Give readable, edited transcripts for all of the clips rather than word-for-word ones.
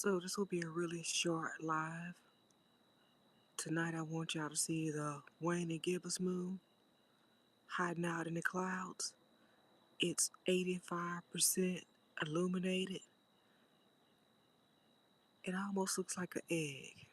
So this will be a really short live. Tonight I want y'all to see the waning gibbous moon hiding out in the clouds. It's 85% illuminated. It almost looks like an egg.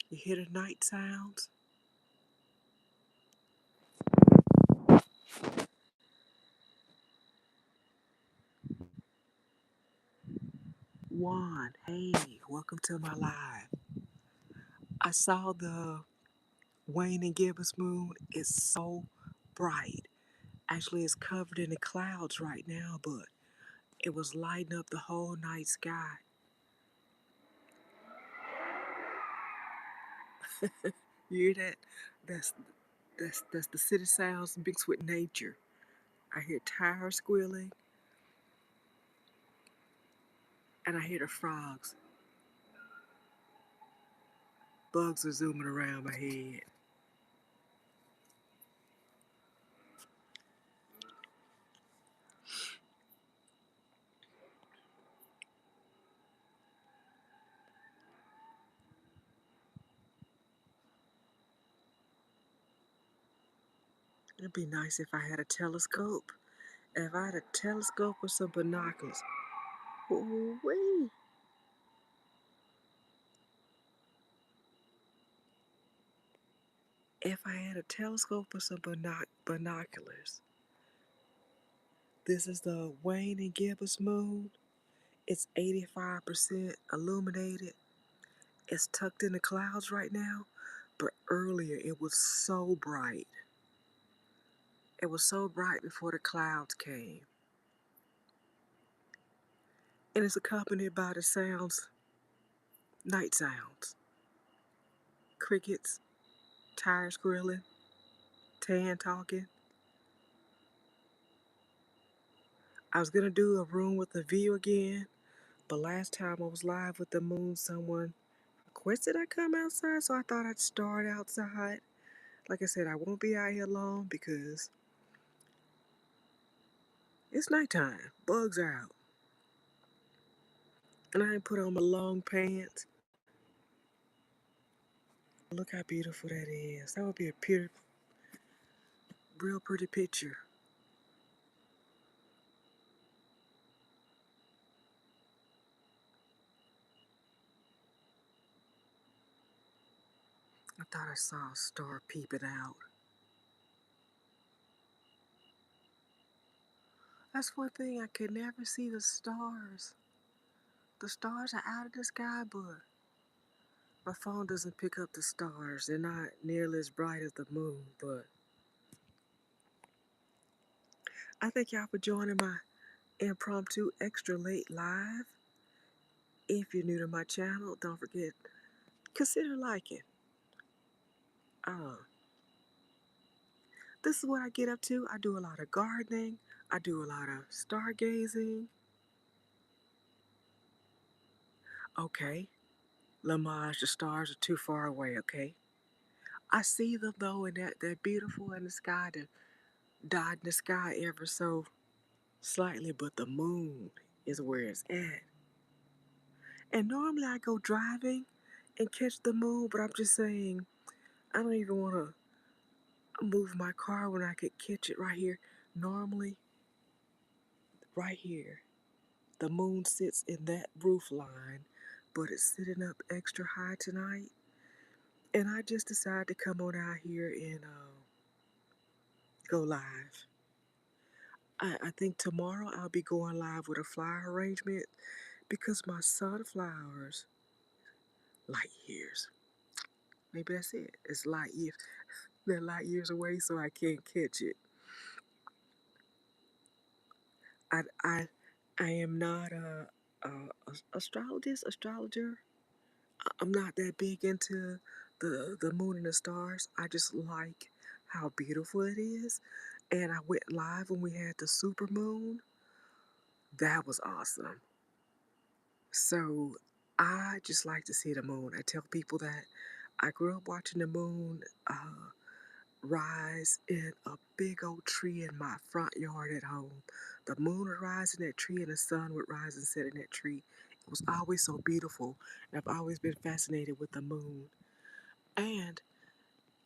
You hear the night sounds? Juan, hey, welcome to my live. I saw the waning gibbous moon. It's so bright. Actually, it's covered in the clouds right now, but it was lighting up the whole night sky. You hear that? That's that's the city sounds mixed with nature. I hear tires squealing and I hear the frogs. Bugs are zooming around my head. It'd be nice if I had a telescope. If I had a telescope or some binoculars. Ooh-wee. If I had a telescope or some binoculars. This is the waning gibbous moon. It's 85% illuminated. It's tucked in the clouds right now, but earlier it was so bright. It was so bright before the clouds came. And it's accompanied by the sounds, night sounds. Crickets, tires grilling, Tan talking. I was gonna do a room with a view again, but last time I was live with the moon, someone requested I come outside, so I thought I'd start outside. Like I said, I won't be out here long because it's nighttime. Bugs are out. And I didn't put on my long pants. Look how beautiful that is. That would be a real pretty picture. I thought I saw a star peeping out. That's one thing, I could never see the stars. The stars are out of the sky, but my phone doesn't pick up the stars. They're not nearly as bright as the moon, but I thank y'all for joining my impromptu extra late live. If you're new to my channel, don't forget, consider liking. Uh, this is what I get up to. I do a lot of gardening. I do a lot of stargazing. Okay, Lamage, the stars are too far away, okay? I see them though, and they're beautiful in the sky. They're dot in the sky ever so slightly, but the moon is where it's at. And normally I go driving and catch the moon, but I'm just saying, I don't even want to move my car when I could catch it right here. Normally, right here, the moon sits in that roof line, but it's sitting up extra high tonight. And I just decided to come on out here and go live. I think tomorrow I'll be going live with a flower arrangement because my sunflowers, light years. Maybe that's it. It's light years. They're light years away, so I can't catch it. I I I am not a astrologer. I'm not that big into the moon and the stars. I just like how beautiful it is. And I went live when we had the super moon. That was awesome. So I just like to see the moon. I tell people that I grew up watching the moon rise in a big old tree in my front yard at home. The moon would rise in that tree and the sun would rise and set in that tree. It was always so beautiful, and I've always been fascinated with the moon. And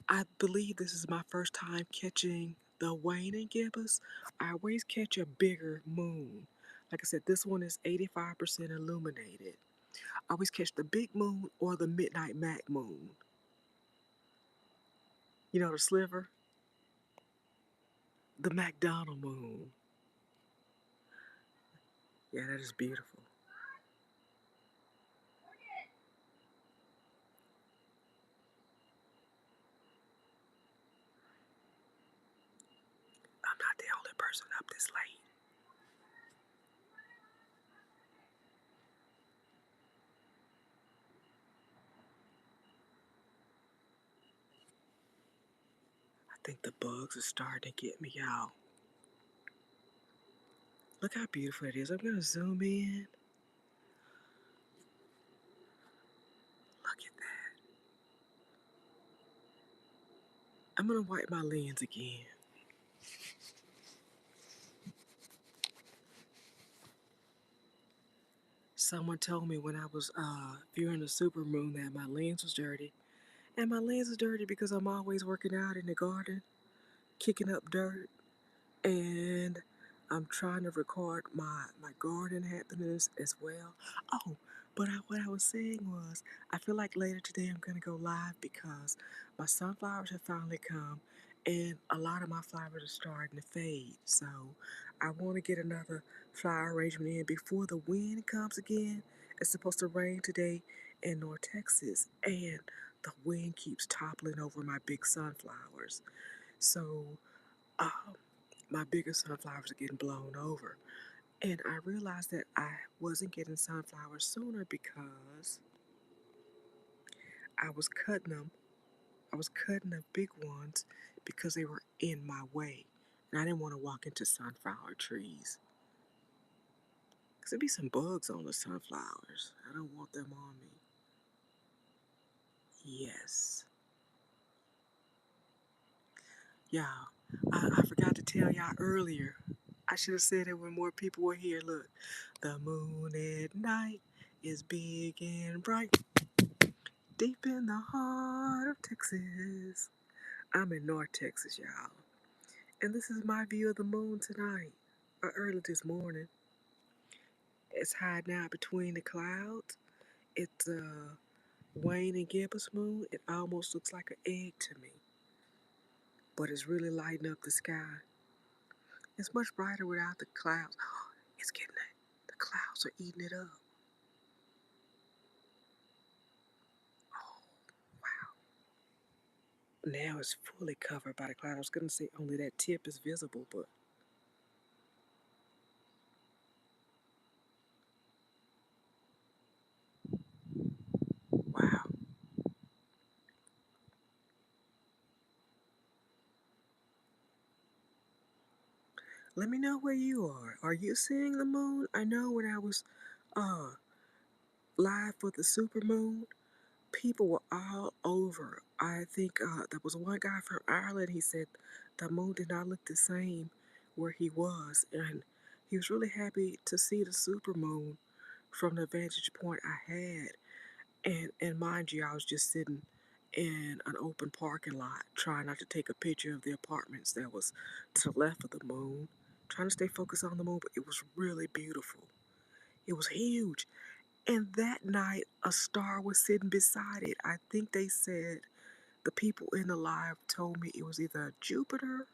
I believe this is my first time catching the waning gibbous. I always catch a bigger moon. Like I said, this one is 85% illuminated. I always catch the big moon or the midnight Mac moon. You know, the sliver? The McDonald moon. Yeah, that is beautiful. I'm not the only person up this late. I think the bugs are starting to get me, y'all. Look how beautiful it is. I'm going to zoom in. Look at that. I'm going to wipe my lens again. Someone told me when I was viewing the supermoon that my lens was dirty. And my lens is dirty because I'm always working out in the garden, kicking up dirt, and I'm trying to record my garden happenings as well. Oh, but what I was saying was, I feel like later today I'm gonna go live because my sunflowers have finally come, and a lot of my flowers are starting to fade. So I want to get another flower arrangement in before the wind comes again. It's supposed to rain today in North Texas, and the wind keeps toppling over my big sunflowers. So. Um, my bigger sunflowers are getting blown over. And I realized that I wasn't getting sunflowers sooner because I was cutting them. I was cutting the big ones because they were in my way. And I didn't want to walk into sunflower trees. Because there'd be some bugs on the sunflowers. I don't want them on me. Yes. Y'all, I forgot to tell y'all earlier. I should have said it when more people were here. Look, the moon at night is big and bright, deep in the heart of Texas. I'm in North Texas, y'all. And this is my view of the moon tonight, or early this morning. It's hiding out between the clouds. It's a Wayne and Gibbous moon. It almost looks like an egg to me, but it's really lighting up the sky. It's much brighter without the clouds. It's getting it. The clouds are eating it up. Oh, wow. Now it's fully covered by the cloud. I was going to say only that tip is visible, but wow. Let me know where you are. Are you seeing the moon? I know when I was uh live for the super moon, people were all over. I think there was one guy from Ireland. He said the moon did not look the same where he was, and he was really happy to see the super moon from the vantage point I had. And mind you, I was just sitting in an open parking lot, trying not to take a picture of the apartments that was to the left of the moon, trying to stay focused on the moon. But it was really beautiful. It was huge. And that night, a star was sitting beside it. I think they said the people in the live told me it was either Jupiter.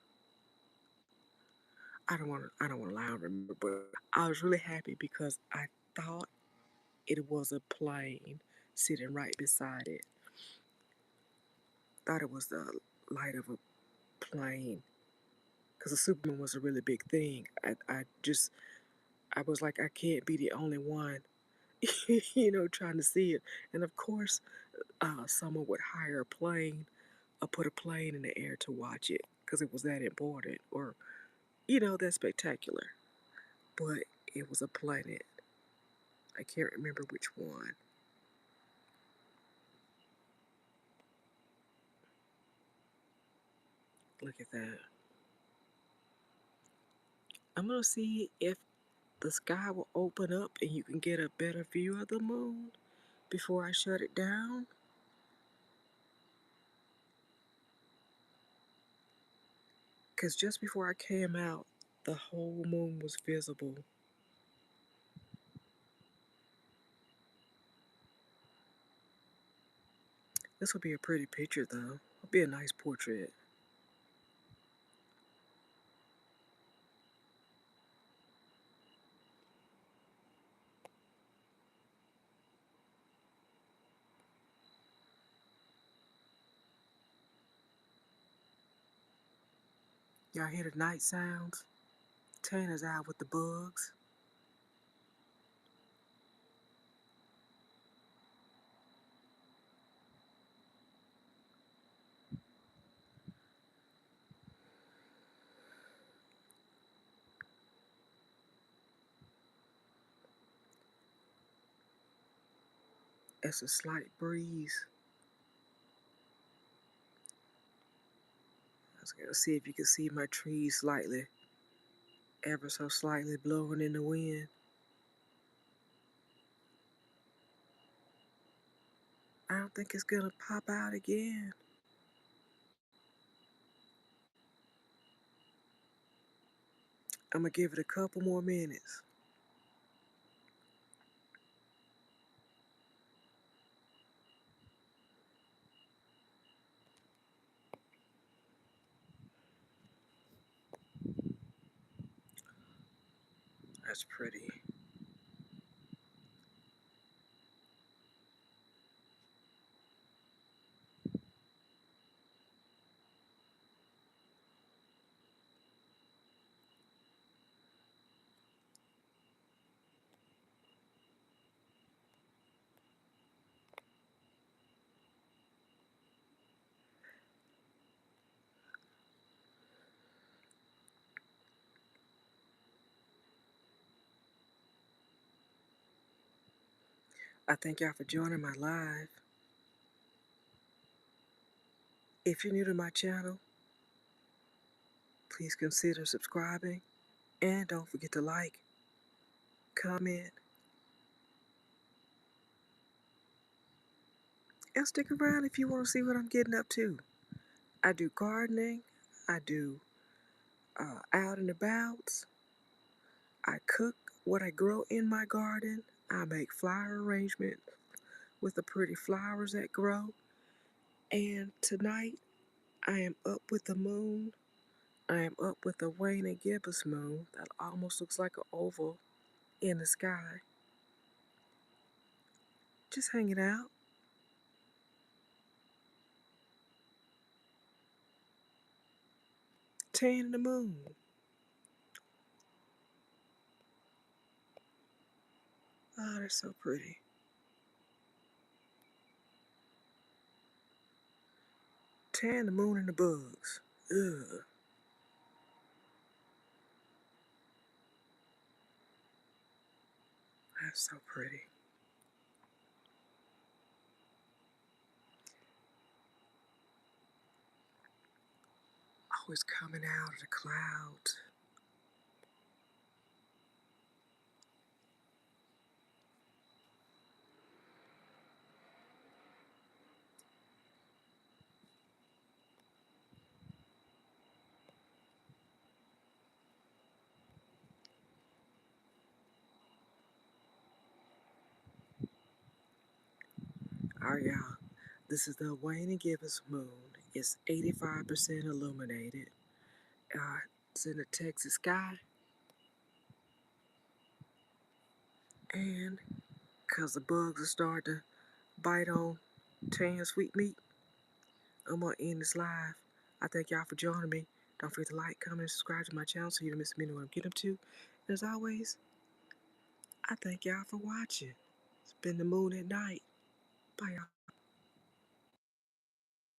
I don't want to lie, I don't remember, but I was really happy because I thought it was a plane sitting right beside it. Thought it was the light of a plane because the Superman was a really big thing. I was like, I can't be the only one, trying to see it. And of course, someone would hire a plane or put a plane in the air to watch it because it was that important or, that spectacular. But it was a planet. I can't remember which one. Look at that. I'm gonna see if the sky will open up and you can get a better view of the moon before I shut it down. Because just before I came out, the whole moon was visible. This would be a pretty picture, though. It'll be a nice portrait. Y'all hear the night sounds? Tana's out with the bugs. It's a slight breeze. I was gonna see if you can see my trees slightly, ever so slightly blowing in the wind. I don't think it's gonna pop out again. I'm gonna give it a couple more minutes. That's pretty. I thank y'all for joining my live. If you're new to my channel, please consider subscribing and don't forget to like, comment, and stick around if you want to see what I'm getting up to. I do gardening, I do out and abouts, I cook what I grow in my garden, I make flower arrangements with the pretty flowers that grow, and tonight I am up with the moon. I am up with the Wayne and Gibbous moon that almost looks like an oval in the sky. Just hanging out. Tan the moon. Oh, they're so pretty. Tan the moon and the bugs. Ugh, that's so pretty. Always coming out of the clouds. Alright, y'all. This is the Wayne and Gibbous moon. It's 85% illuminated. It's in the Texas sky. And because the bugs are starting to bite on tan sweet meat, I'm going to end this live. I thank y'all for joining me. Don't forget to like, comment, and subscribe to my channel so you don't miss a minute what I'm getting up to. And as always, I thank y'all for watching. It's been the moon at night. Bye, y'all.